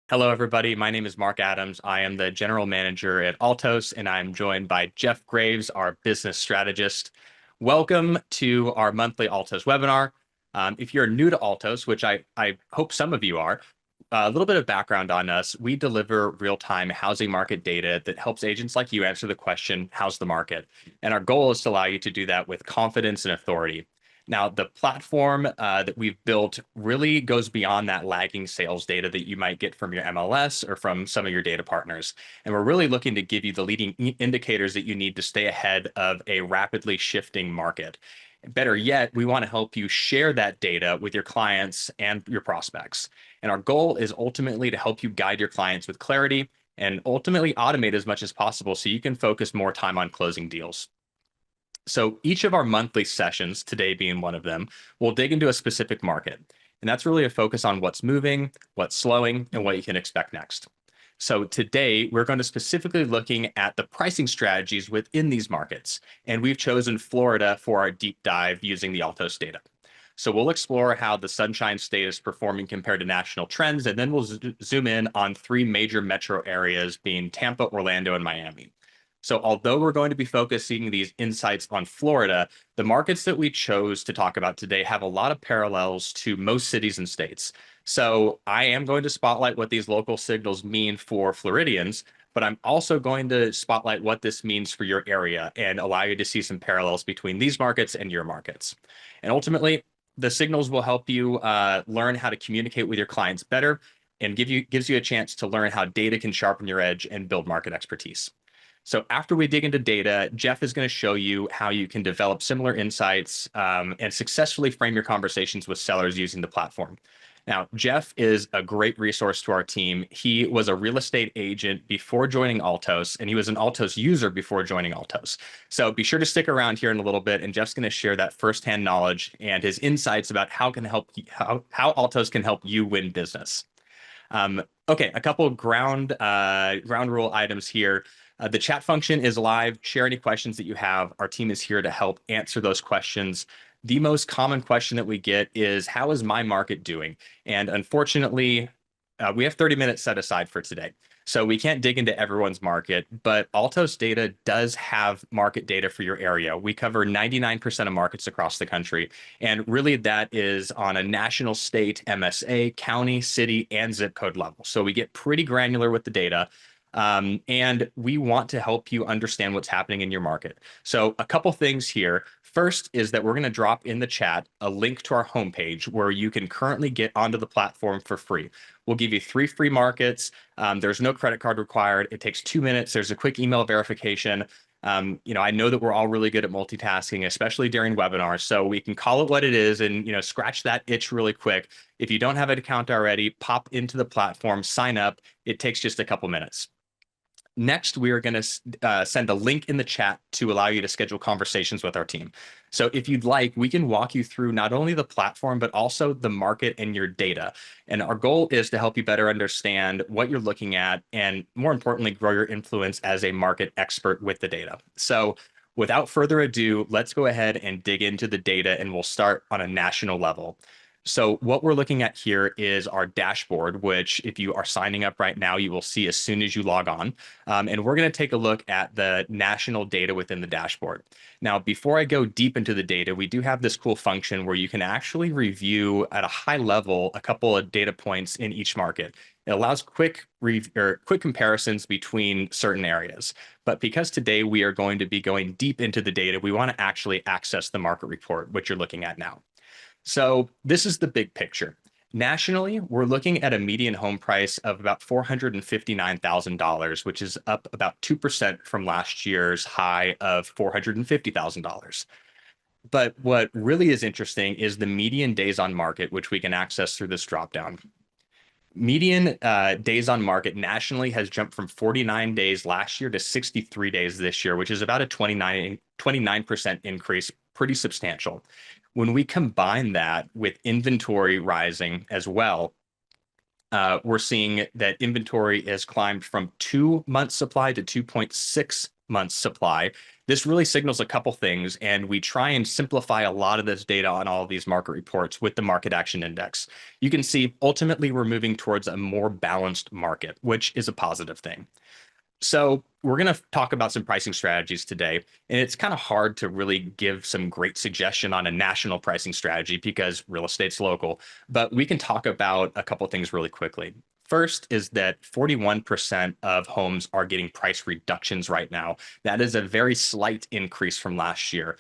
Hello, everybody. My name is Mark Adams. I am the general manager at Altos, and I'm joined by Jeff Graves, our business strategist. Welcome to our monthly Altos webinar. If you're new to Altos, which I hope some of you are, a little bit of background on us. We deliver real-time housing market data that helps agents like you answer the question, how's the market? And our goal is to allow you to do that with confidence and authority. Now, the platform that we've built really goes beyond that lagging sales data that you might get from your MLS or from some of your data partners. And we're really looking to give you the leading indicators that you need to stay ahead of a rapidly shifting market. Better yet, we want to help you share that data with your clients and your prospects. And our goal is ultimately to help you guide your clients with clarity and ultimately automate as much as possible so you can focus more time on closing deals. So each of our monthly sessions, today being one of them, will dig into a specific market. And that's really a focus on what's moving, what's slowing, and what you can expect next. So today, we're going to specifically looking at the pricing strategies within these markets. And we've chosen Florida for our deep dive using the Altos data. So we'll explore how the Sunshine State is performing compared to national trends, and then we'll zoom in on three major metro areas being Tampa, Orlando, and Miami. So although we're going to be focusing these insights on Florida, the markets that we chose to talk about today have a lot of parallels to most cities and states. So I am going to spotlight what these local signals mean for Floridians, but I'm also going to spotlight what this means for your area and allow you to see some parallels between these markets and your markets. And ultimately, the signals will help you learn how to communicate with your clients better and gives you a chance to learn how data can sharpen your edge and build market expertise. So after we dig into data, Jeff is going to show you how you can develop similar insights and successfully frame your conversations with sellers using the platform. Now, Jeff is a great resource to our team. He was a real estate agent before joining Altos, and he was an Altos user before joining Altos. So be sure to stick around here in a little bit, and Jeff's going to share that firsthand knowledge and his insights about how Altos can help you win business. Okay, a couple of ground rule items here. The chat function is live. Share any questions that you have. Our team is here to help answer those questions. The most common question that we get is, how is my market doing? And unfortunately, we have 30 minutes set aside for today. So we can't dig into everyone's market, but Altos data does have market data for your area. We cover 99% of markets across the country. And really that is on a national, state, MSA, county, city, and zip code level. So we get pretty granular with the data. And we want to help you understand what's happening in your market. So a couple things here. First is that we're going to drop in the chat a link to our homepage where you can currently get onto the platform for free. We'll give you 3 free markets. There's no credit card required. It takes 2 minutes. There's a quick email verification. I know that we're all really good at multitasking, especially during webinars. So we can call it what it is and, scratch that itch really quick. If you don't have an account already, pop into the platform, sign up. It takes just a couple minutes. Next, we are going to send a link in the chat to allow you to schedule conversations with our team. So if you'd like, we can walk you through not only the platform, but also the market and your data. And our goal is to help you better understand what you're looking at and, more importantly, grow your influence as a market expert with the data. So without further ado, let's go ahead and dig into the data, and we'll start on a national level. So what we're looking at here is our dashboard, which if you are signing up right now, you will see as soon as you log on. And we're going to take a look at the national data within the dashboard. Now, before I go deep into the data, we do have this cool function where you can actually review at a high level a couple of data points in each market. It allows quick comparisons between certain areas. But because today we are going to be going deep into the data, we want to actually access the market report, which you're looking at now. So this is the big picture. Nationally, we're looking at a median home price of about $459,000, which is up about 2% from last year's high of $450,000. But what really is interesting is the median days on market, which we can access through this dropdown. Median days on market nationally has jumped from 49 days last year to 63 days this year, which is about a 29% increase, pretty substantial. When we combine that with inventory rising as well, we're seeing that inventory has climbed from 2 months supply to 2.6 months supply. This really signals a couple things, and we try and simplify a lot of this data on all of these market reports with the market action index. You can see ultimately we're moving towards a more balanced market, which is a positive thing. So we're going to talk about some pricing strategies today, and it's kind of hard to really give some great suggestion on a national pricing strategy because real estate's local, but we can talk about a couple things really quickly. First is that 41% of homes are getting price reductions right now. That is a very slight increase from last year,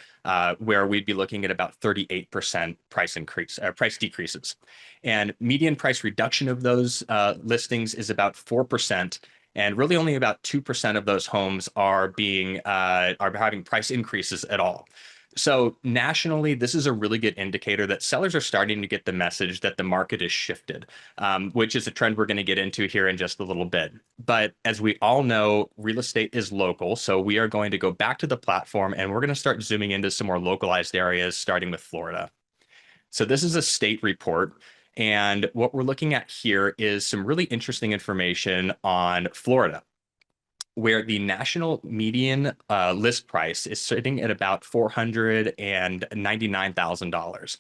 where we'd be looking at about 38% price decreases. And median price reduction of those listings is about 4%. And really only about 2% of those homes are having price increases at all. So nationally, this is a really good indicator that sellers are starting to get the message that the market is shifted, which is a trend we're going to get into here in just a little bit. But as we all know, real estate is local. So we are going to go back to the platform and we're going to start zooming into some more localized areas, starting with Florida. So this is a state report. And what we're looking at here is some really interesting information on Florida, where the national median list price is sitting at about $499,000.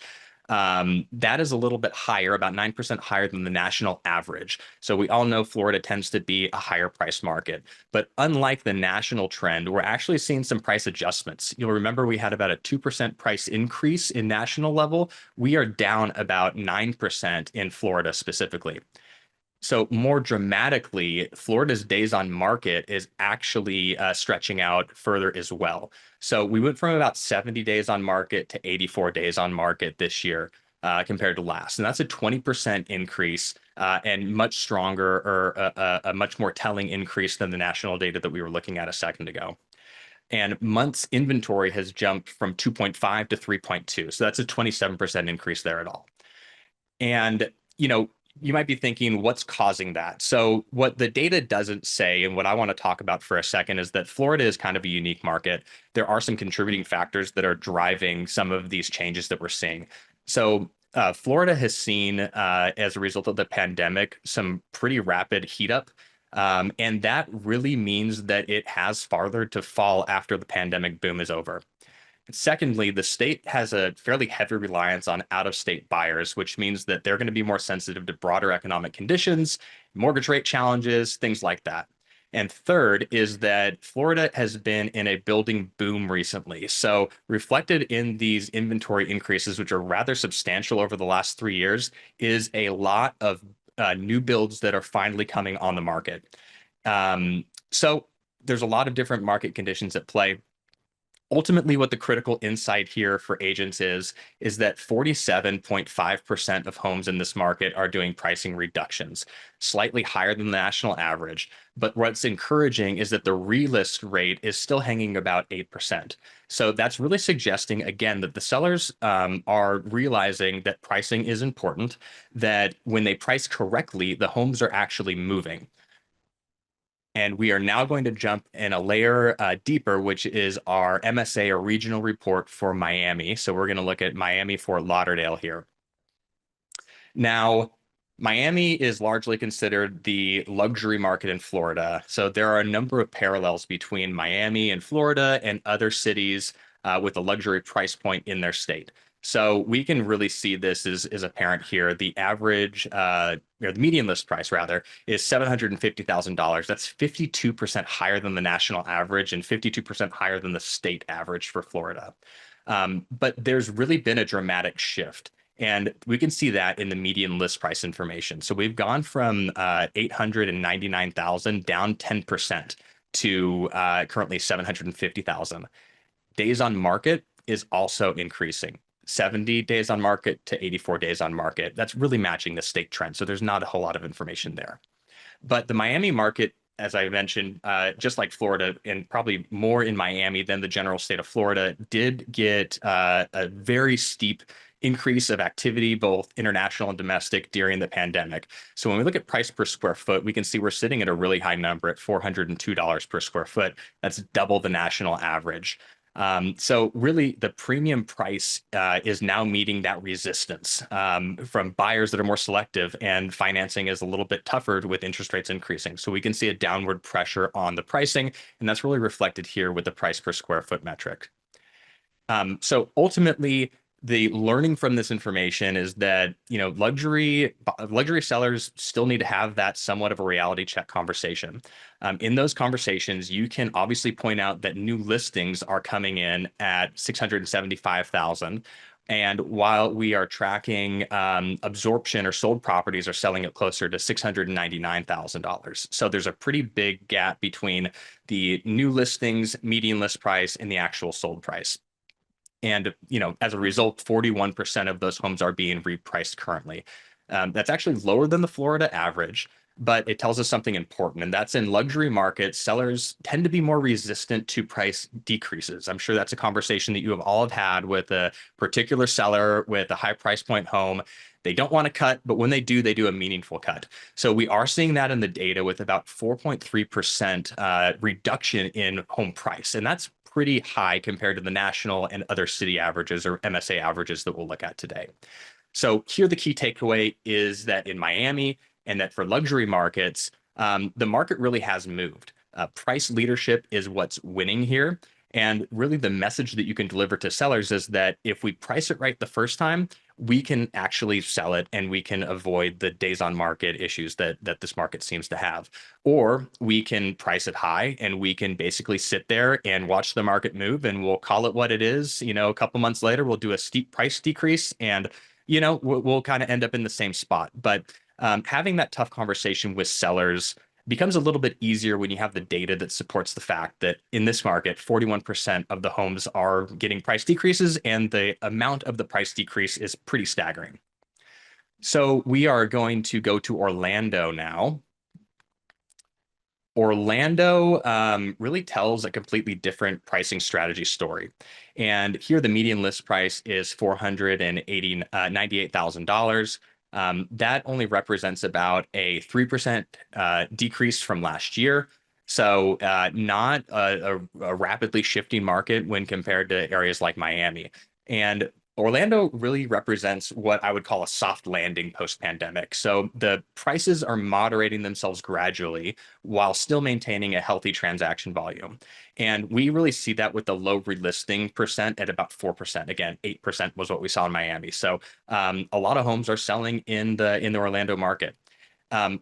That is a little bit higher, about 9% higher than the national average. So we all know Florida tends to be a higher price market. But unlike the national trend, we're actually seeing some price adjustments. You'll remember we had about a 2% price increase in national level. We are down about 9% in Florida specifically. So more dramatically, Florida's days on market is actually stretching out further as well. So we went from about 70 days on market to 84 days on market this year compared to last. And that's a 20% increase and much stronger or a much more telling increase than the national data that we were looking at a second ago. And months inventory has jumped from 2.5 to 3.2. So that's a 27% increase there at all. And, you might be thinking, what's causing that? So what the data doesn't say, and what I want to talk about for a second, is that Florida is kind of a unique market. There are some contributing factors that are driving some of these changes that we're seeing. So Florida has seen, as a result of the pandemic, some pretty rapid heat up. And that really means that it has farther to fall after the pandemic boom is over. Secondly, the state has a fairly heavy reliance on out-of-state buyers, which means that they're going to be more sensitive to broader economic conditions, mortgage rate challenges, things like that. And third is that Florida has been in a building boom recently. So reflected in these inventory increases, which are rather substantial over the last 3 years, is a lot of new builds that are finally coming on the market. So there's a lot of different market conditions at play. Ultimately, what the critical insight here for agents is that 47.5% of homes in this market are doing pricing reductions, slightly higher than the national average. But what's encouraging is that the relist rate is still hanging about 8%. So that's really suggesting, again, that the sellers are realizing that pricing is important, that when they price correctly, the homes are actually moving. And we are now going to jump in a layer deeper, which is our MSA or regional report for Miami. So we're going to look at Miami, Fort Lauderdale here. Now, Miami is largely considered the luxury market in Florida. So there are a number of parallels between Miami and Florida and other cities with a luxury price point in their state. So we can really see this is apparent here. The average, or the median list price rather, is $750,000. That's 52% higher than the national average and 52% higher than the state average for Florida. But there's really been a dramatic shift. And we can see that in the median list price information. So we've gone from 899,000 down 10% to currently 750,000. Days on market is also increasing. 70 days on market to 84 days on market. That's really matching the state trend. So there's not a whole lot of information there. But the Miami market, as I mentioned, just like Florida, and probably more in Miami than the general state of Florida, did get a very steep increase of activity, both international and domestic, during the pandemic. So when we look at price per square foot, we can see we're sitting at a really high number at $402 per square foot. That's double the national average. So really, the premium price is now meeting that resistance from buyers that are more selective, and financing is a little bit tougher with interest rates increasing. So we can see a downward pressure on the pricing, and that's really reflected here with the price per square foot metric. So ultimately, the learning from this information is that, luxury sellers still need to have that somewhat of a reality check conversation. In those conversations, you can obviously point out that new listings are coming in at 675,000. And while we are tracking absorption or sold properties are selling at closer to $699,000. So there's a pretty big gap between the new listings, median list price, and the actual sold price. And, as a result, 41% of those homes are being repriced currently. That's actually lower than the Florida average, but it tells us something important. And that's in luxury markets, sellers tend to be more resistant to price decreases. I'm sure that's a conversation that you have all have had with a particular seller with a high price point home. They don't want to cut, but when they do a meaningful cut. So we are seeing that in the data with about 4.3% reduction in home price. And that's pretty high compared to the national and other city averages or MSA averages that we'll look at today. So here, the key takeaway is that in Miami and that for luxury markets, the market really has moved. Price leadership is what's winning here. And really, the message that you can deliver to sellers is that if we price it right the first time, we can actually sell it and we can avoid the days on market issues that this market seems to have. Or we can price it high and we can basically sit there and watch the market move and we'll call it what it is. A couple months later, we'll do a steep price decrease and we'll kind of end up in the same spot. But having that tough conversation with sellers becomes a little bit easier when you have the data that supports the fact that in this market, 41% of the homes are getting price decreases, and the amount of the price decrease is pretty staggering. So we are going to go to Orlando now. Orlando really tells a completely different pricing strategy story. And here the median list price is $498,000. That only represents about a 3% decrease from last year. So not a rapidly shifting market when compared to areas like Miami. And Orlando really represents what I would call a soft landing post-pandemic. So the prices are moderating themselves gradually while still maintaining a healthy transaction volume. And we really see that with the low relisting percent at about 4%. Again, 8% was what we saw in Miami. So a lot of homes are selling in the Orlando market.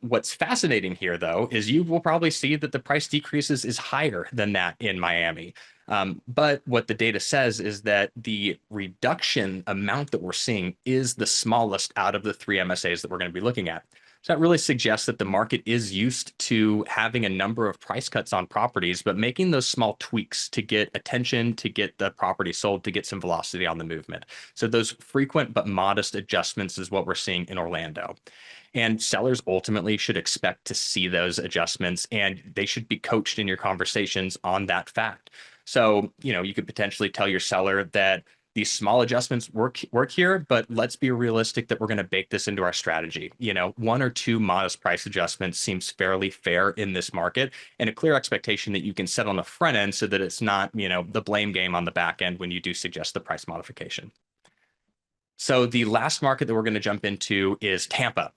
What's fascinating here, though, is you will probably see that the price decreases is higher than that in Miami. But what the data says is that the reduction amount that we're seeing is the smallest out of the three MSAs that we're going to be looking at. So that really suggests that the market is used to having a number of price cuts on properties, but making those small tweaks to get attention, to get the property sold, to get some velocity on the movement. So those frequent but modest adjustments is what we're seeing in Orlando. And sellers ultimately should expect to see those adjustments, and they should be coached in your conversations on that fact. So, you could potentially tell your seller that these small adjustments work here, but let's be realistic that we're going to bake this into our strategy. One or two modest price adjustments seems fairly fair in this market, and a clear expectation that you can set on the front end so that it's not, the blame game on the back end when you do suggest the price modification. So the last market that we're going to jump into is Tampa.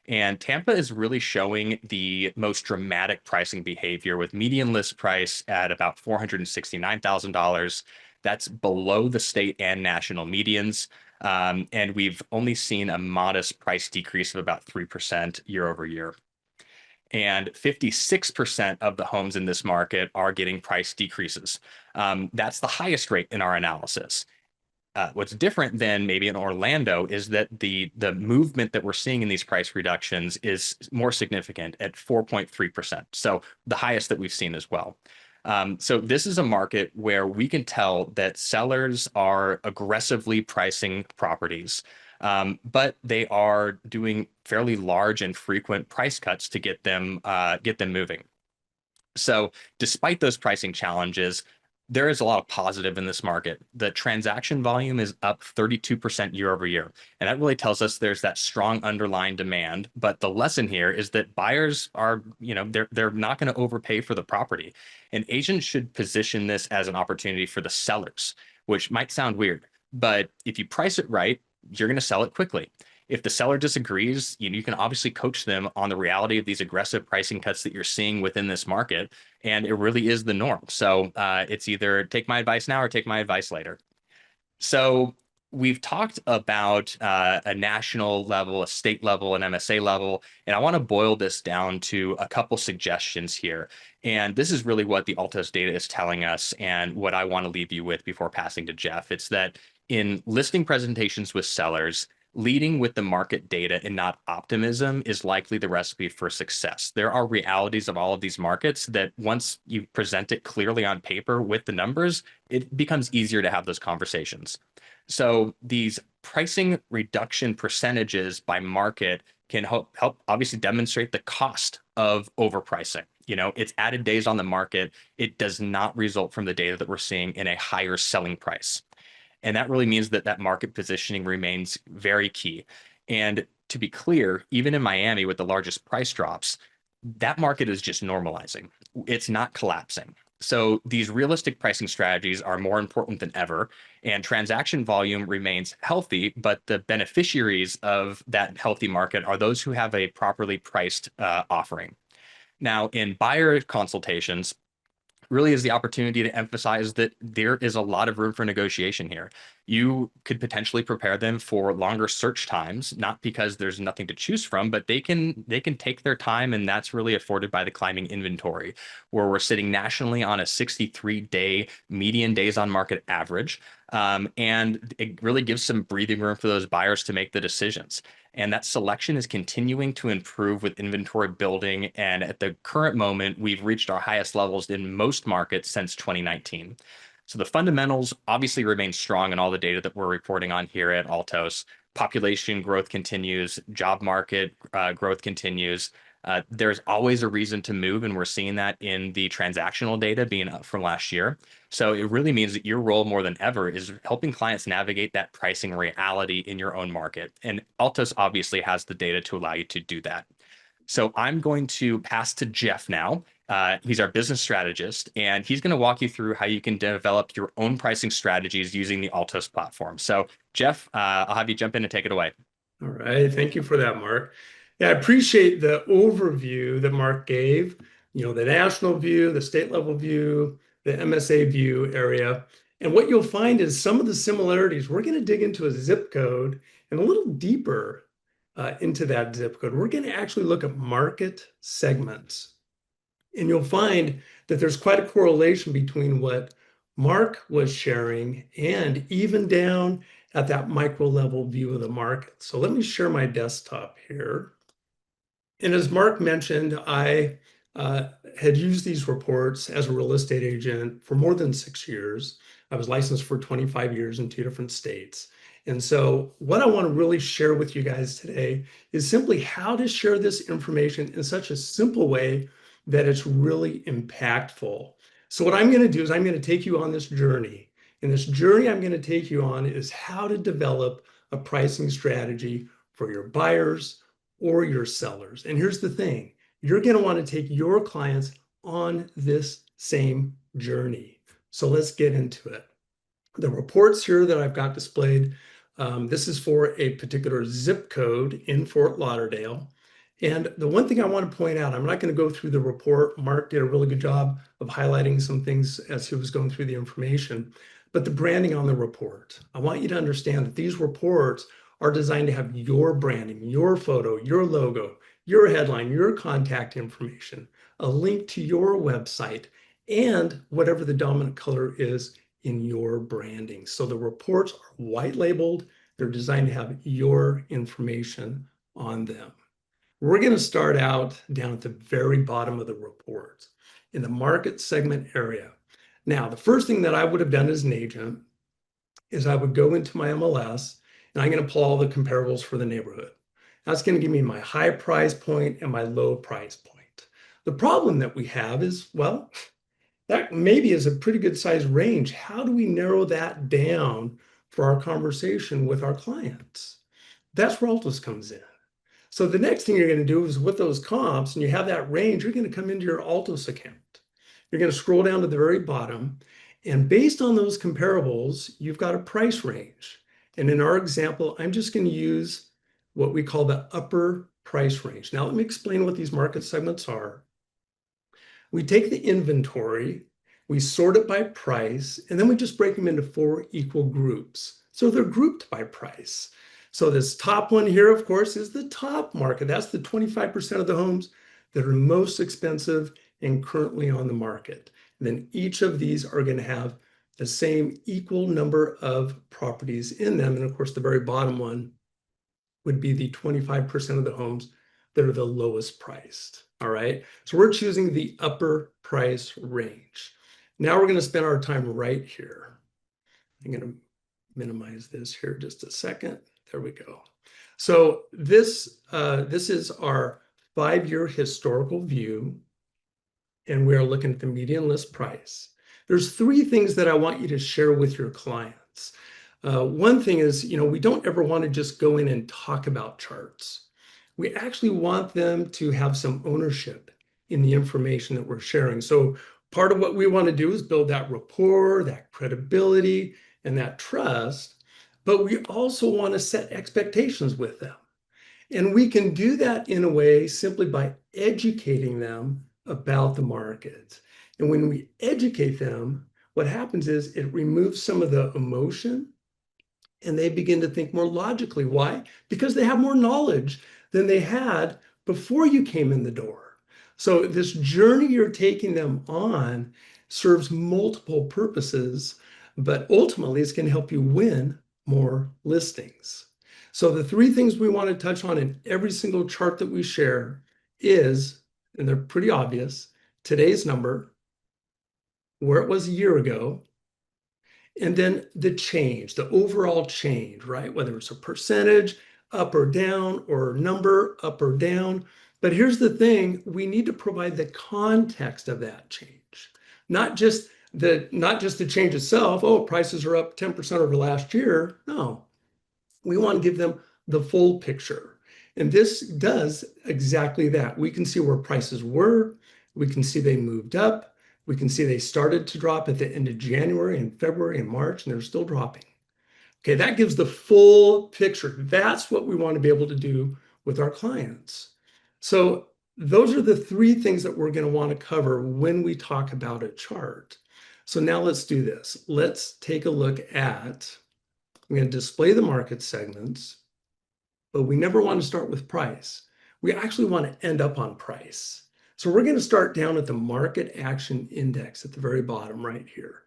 And Tampa is really showing the most dramatic pricing behavior with median list price at about $469,000. That's below the state and national medians. And we've only seen a modest price decrease of about 3% year over year. And 56% of the homes in this market are getting price decreases. That's the highest rate in our analysis. What's different than maybe in Orlando is that the movement that we're seeing in these price reductions is more significant at 4.3%. So the highest that we've seen as well. So this is a market where we can tell that sellers are aggressively pricing properties, but they are doing fairly large and frequent price cuts to get them moving. So despite those pricing challenges, There is a lot of positive in this market. The transaction volume is up 32% year over year. And that really tells us there's that strong underlying demand. But the lesson here is that buyers are, they're not going to overpay for the property. And agents should position this as an opportunity for the sellers, which might sound weird. But if you price it right, you're going to sell it quickly. If the seller disagrees, you can obviously coach them on the reality of these aggressive pricing cuts that you're seeing within this market, and it really is the norm. So it's either take my advice now or take my advice later. So we've talked about a national level, a state level, an MSA level, and I want to boil this down to a couple suggestions here. And this is really what the Altos data is telling us and what I want to leave you with before passing to Jeff. It's that in listing presentations with sellers, leading with the market data and not optimism is likely the recipe for success. There are realities of all of these markets that once you present it clearly on paper with the numbers, it becomes easier to have those conversations. So these pricing reduction percentages by market can help obviously demonstrate the cost of overpricing. It's added days on the market. It does not result from the data that we're seeing in a higher selling price. And that really means that that market positioning remains very key. And to be clear, even in Miami with the largest price drops, that market is just normalizing. It's not collapsing. So these realistic pricing strategies are more important than ever, and transaction volume remains healthy, but the beneficiaries of that healthy market are those who have a properly priced offering. Now, in buyer consultations, really is the opportunity to emphasize that there is a lot of room for negotiation here. You could potentially prepare them for longer search times, not because there's nothing to choose from, but they can take their time, and that's really afforded by the climbing inventory, where we're sitting nationally on a 63-day median days on market average. And it really gives some breathing room for those buyers to make the decisions. And that selection is continuing to improve with inventory building. And at the current moment, we've reached our highest levels in most markets since 2019. So the fundamentals obviously remain strong in all the data that we're reporting on here at Altos. Population growth continues, job market growth continues. There's always a reason to move, and we're seeing that in the transactional data being up from last year. So it really means that your role more than ever is helping clients navigate that pricing reality in your own market. And Altos obviously has the data to allow you to do that. So I'm going to pass to Jeff now. He's our business strategist, and he's going to walk you through how you can develop your own pricing strategies using the Altos platform. So Jeff, I'll have you jump in and take it away. All right. Thank you for that, Mark. Yeah, I appreciate the overview that Mark gave, the national view, the state level view, the MSA view area. And what you'll find is some of the similarities. We're going to dig into a zip code and a little deeper into that zip code. We're going to actually look at market segments. And you'll find that there's quite a correlation between what Mark was sharing and even down at that micro level view of the market. So let me share my desktop here. And as Mark mentioned, I had used these reports as a real estate agent for more than 6 years. I was licensed for 25 years in 2 different states. And so what I want to really share with you guys today is simply how to share this information in such a simple way that it's really impactful. So what I'm going to do is I'm going to take you on this journey. And this journey I'm going to take you on is how to develop a pricing strategy for your buyers or your sellers. And here's the thing, you're going to want to take your clients on this same journey. So let's get into it. The reports here that I've got displayed, this is for a particular zip code in Fort Lauderdale. And the one thing I want to point out, I'm not going to go through the report. Mark did a really good job of highlighting some things as he was going through the information, but the branding on the report. I want you to understand that these reports are designed to have your branding, your photo, your logo, your headline, your contact information, a link to your website, and whatever the dominant color is in your branding. So the reports are white labeled. They're designed to have your information on them. We're going to start out down at the very bottom of the report in the market segment area. Now, the first thing that I would have done as an agent is I would go into my MLS and I'm going to pull all the comparables for the neighborhood. That's going to give me my high price point and my low price point. The problem that we have is, well, that maybe is a pretty good size range. How do we narrow that down for our conversation with our clients? That's where Altos comes in. So the next thing you're going to do is with those comps and you have that range, you're going to come into your Altos account. You're going to scroll down to the very bottom. And based on those comparables, you've got a price range. And in our example, I'm just going to use what we call the upper price range. Now, let me explain what these market segments are. We take the inventory, we sort it by price, and then we just break them into 4 equal groups. So they're grouped by price. So this top one here, of course, is the top market. That's the 25% of the homes that are most expensive and currently on the market. And then each of these are going to have the same equal number of properties in them. And of course, the very bottom one would be the 25% of the homes that are the lowest priced. All right. So we're choosing the upper price range. Now we're going to spend our time right here. I'm going to minimize this here just a second. There we go. So this is our 5-year historical view, and we are looking at the median list price. There's 3 things that I want you to share with your clients. One thing is, we don't ever want to just go in and talk about charts. We actually want them to have some ownership in the information that we're sharing. So part of what we want to do is build that rapport, that credibility, and that trust, but we also want to set expectations with them. And we can do that in a way simply by educating them about the market. And when we educate them, what happens is it removes some of the emotion and they begin to think more logically. Why? Because they have more knowledge than they had before you came in the door. So this journey you're taking them on serves multiple purposes, but ultimately it's going to help you win more listings. So the 3 things we want to touch on in every single chart that we share is, and they're pretty obvious, today's number, where it was a year ago, and then the change, the overall change, right? Whether it's a percentage up or down or number up or down. But here's the thing, we need to provide the context of that change, not just the change itself. Oh, prices are up 10% over last year. No, we want to give them the full picture. And this does exactly that. We can see where prices were. We can see they moved up. We can see they started to drop at the end of January and February and March, and they're still dropping. Okay, that gives the full picture. That's what we want to be able to do with our clients. So those are the 3 things that we're going to want to cover when we talk about a chart. So now let's do this. Let's take a look at, I'm going to display the market segments, but we never want to start with price. We actually want to end up on price. So we're going to start down at the market action index at the very bottom right here.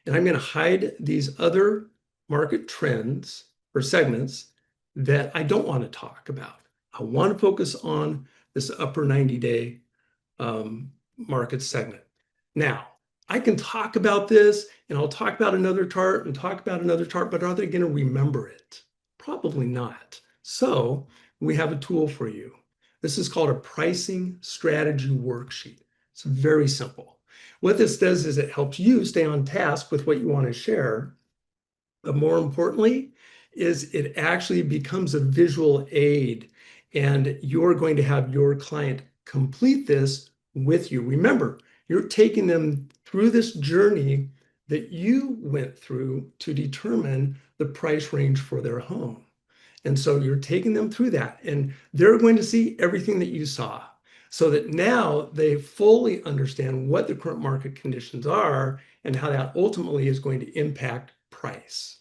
And I'm going to hide these other market trends or segments that I don't want to talk about. I want to focus on this upper 90-day market segment. Now, I can talk about this and I'll talk about another chart and talk about another chart, but are they going to remember it? Probably not. So we have a tool for you. This is called a pricing strategy worksheet. It's very simple. What this does is it helps you stay on task with what you want to share. But more importantly, is it actually becomes a visual aid, and you're going to have your client complete this with you. Remember, you're taking them through this journey that you went through to determine the price range for their home. And so you're taking them through that, and they're going to see everything that you saw so that now they fully understand what the current market conditions are and how that ultimately is going to impact price.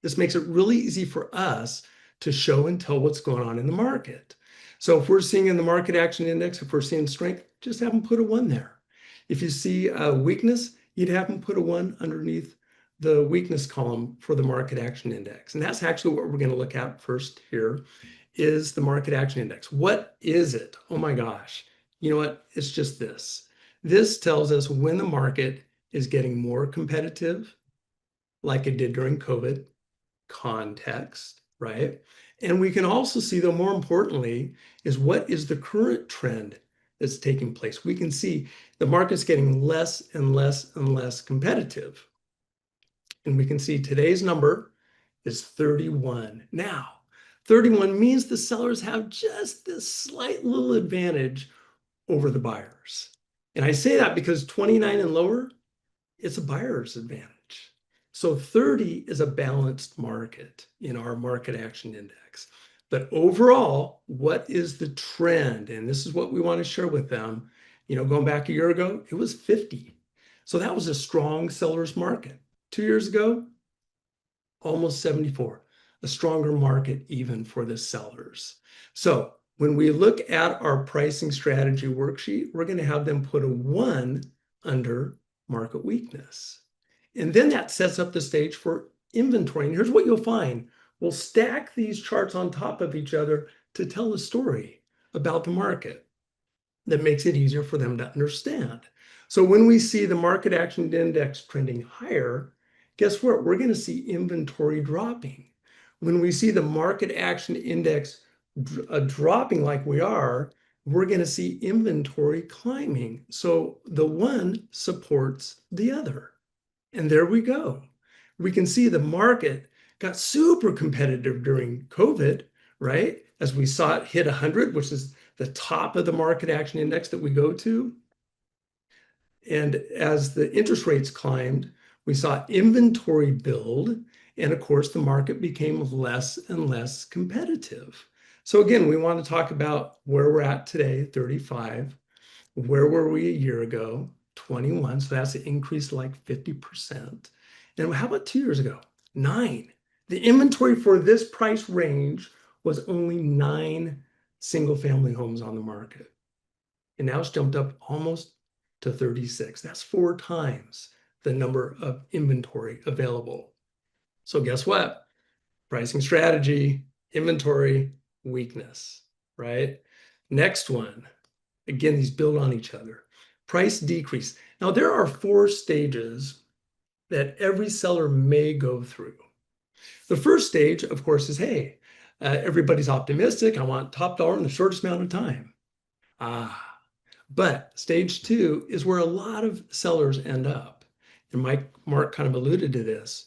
This makes it really easy for us to show and tell what's going on in the market. So if we're seeing in the market action index, if we're seeing strength, just have them put a 1 there. If you see a weakness, you'd have them put a 1 underneath the weakness column for the market action index. And that's actually what we're going to look at first here is the market action index. What is it? Oh my gosh. You know what? It's just this. This tells us when the market is getting more competitive, like it did during COVID, context, right? And we can also see, though, more importantly, is what is the current trend that's taking place. We can see the market's getting less and less and less competitive. And we can see today's number is 31. Now, 31 means the sellers have just this slight little advantage over the buyers. And I say that because 29 and lower, it's a buyer's advantage. So 30 is a balanced market in our market action index. But overall, what is the trend? And this is what we want to share with them. Going back a year ago, it was 50. So that was a strong seller's market. 2 years ago, almost 74, a stronger market even for the sellers. So when we look at our pricing strategy worksheet, we're going to have them put a 1 under market weakness. And then that sets up the stage for inventory. And here's what you'll find. We'll stack these charts on top of each other to tell a story about the market that makes it easier for them to understand. So when we see the market action index trending higher, guess what? We're going to see inventory dropping. When we see the market action index dropping like we are, we're going to see inventory climbing. So the one supports the other. And there we go. We can see the market got super competitive during COVID, right? As we saw it hit 100, which is the top of the market action index that we go to. And as the interest rates climbed, we saw inventory build. And of course, the market became less and less competitive. So again, we want to talk about where we're at today, 35. Where were we a year ago? 21. So that's an increase like 50%. And how about 2 years ago? 9. The inventory for this price range was only 9 single-family homes on the market. And now it's jumped up almost to 36. That's 4 times the number of inventory available. So guess what? Pricing strategy, inventory, weakness, right? Next one. Again, these build on each other. Price decrease. Now, there are 4 stages that every seller may go through. The first stage, of course, is, hey, everybody's optimistic. I want top dollar in the shortest amount of time. But stage 2 is where a lot of sellers end up. And Mark kind of alluded to this,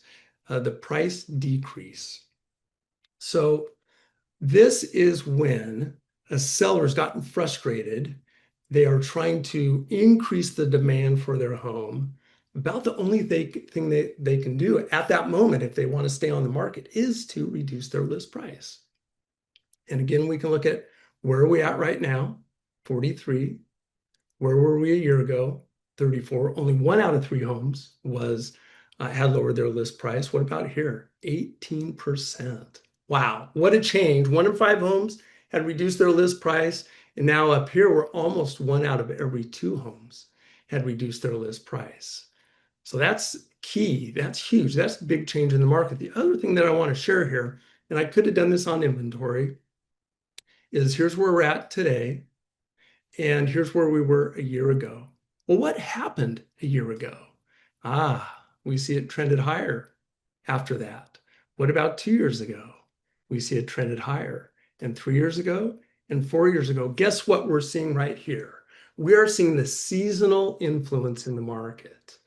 the price decrease. So this is when a seller's gotten frustrated. They are trying to increase the demand for their home. About the only thing they can do at that moment, if they want to stay on the market, is to reduce their list price. And again, we can look at where are we at right now, 43. Where were we a year ago, 34. Only 1 out of 3 homes had lowered their list price. What about here? 18%. Wow, what a change. 1 in 5 homes had reduced their list price. And now up here, we're almost 1 out of every 2 homes had reduced their list price. So that's key. That's huge. That's a big change in the market. The other thing that I want to share here, and I could have done this on inventory, is here's where we're at today. And here's where we were a year ago. Well, what happened a year ago? We see it trended higher after that. What about 2 years ago? We see it trended higher. And 3 years ago and 4 years ago, guess what we're seeing right here? We are seeing the seasonal influence in the market.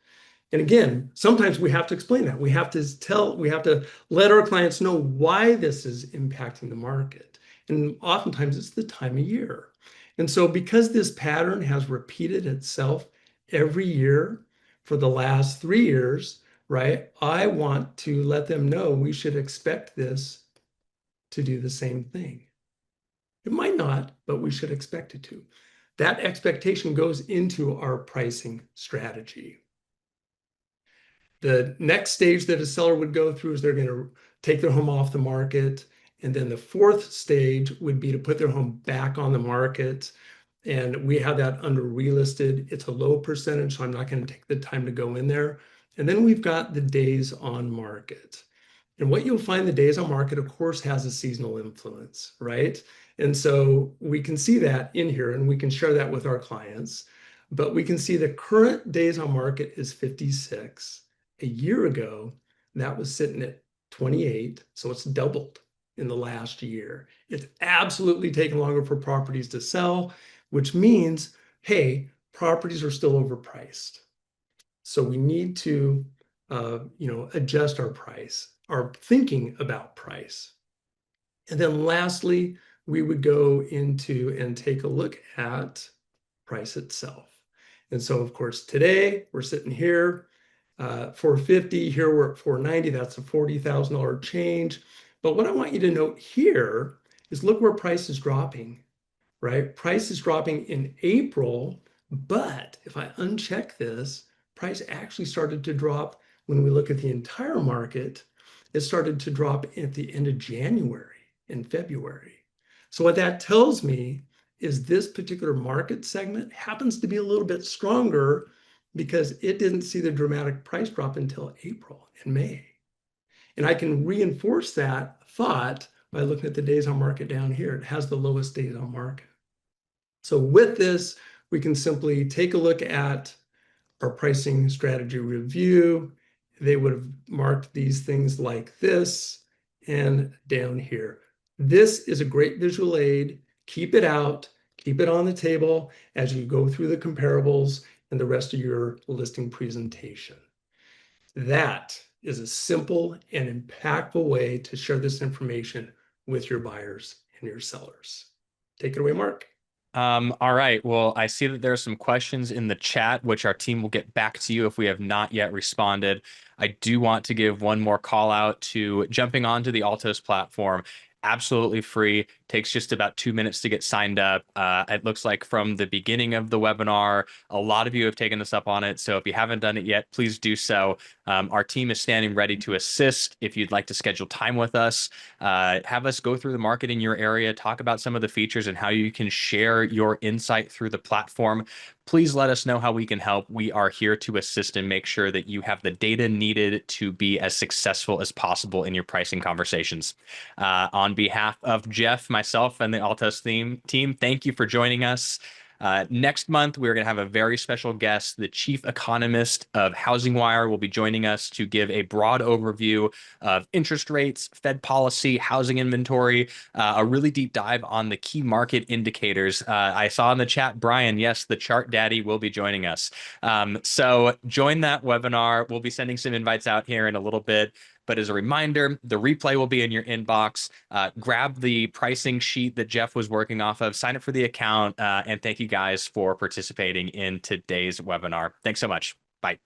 And again, sometimes we have to explain that. We have to let our clients know why this is impacting the market. And oftentimes it's the time of year. And so because this pattern has repeated itself every year for the last 3 years, right? I want to let them know we should expect this to do the same thing. It might not, but we should expect it to. That expectation goes into our pricing strategy. The next stage that a seller would go through is they're going to take their home off the market. And then the 4th stage would be to put their home back on the market. And we have that under relisted. It's a low percentage, so I'm not going to take the time to go in there. And then we've got the days on market. And what you'll find, the days on market, of course, has a seasonal influence, right? And so we can see that in here, and we can share that with our clients. But we can see the current days on market is 56. A year ago, that was sitting at 28, so it's doubled in the last year. It's absolutely taken longer for properties to sell. which means, hey, properties are still overpriced. So we need to, adjust our price, our thinking about price. And then lastly, we would go into and take a look at price itself. And so, of course, today we're sitting here, 450. Here we're at 490. That's a $40,000 change. But what I want you to note here is look where price is dropping, right? Price is dropping in April, but if I uncheck this, price actually started to drop when we look at the entire market. It started to drop at the end of January and February. So what that tells me is this particular market segment happens to be a little bit stronger because it didn't see the dramatic price drop until April and May. And I can reinforce that thought by looking at the days on market down here. It has the lowest days on market. So with this, we can simply take a look at our pricing strategy review. They would have marked these things like this and down here. This is a great visual aid. Keep it out, keep it on the table as you go through the comparables and the rest of your listing presentation. That is a simple and impactful way to share this information with your buyers and your sellers. Take it away, Mark. All right. Well, I see that there are some questions in the chat, which our team will get back to you if we have not yet responded. I do want to give one more call out to jumping onto the Altos platform. Absolutely free. Takes just about 2 minutes to get signed up. It looks like from the beginning of the webinar, a lot of you have taken us up on it. So if you haven't done it yet, please do so. Our team is standing ready to assist. If you'd like to schedule time with us, have us go through the market in your area, talk about some of the features and how you can share your insight through the platform. Please let us know how we can help. We are here to assist and make sure that you have the data needed to be as successful as possible in your pricing conversations. On behalf of Jeff, myself, and the Altos team, thank you for joining us. Next month, we're going to have a very special guest. The chief economist of Housing Wire will be joining us to give a broad overview of interest rates, Fed policy, housing inventory, a really deep dive on the key market indicators. I saw in the chat, Brian, yes, the chart daddy will be joining us. So join that webinar. We'll be sending some invites out here in a little bit. But as a reminder, the replay will be in your inbox. Grab the pricing sheet that Jeff was working off of, sign up for the account, and thank you guys for participating in today's webinar. Thanks so much. Bye.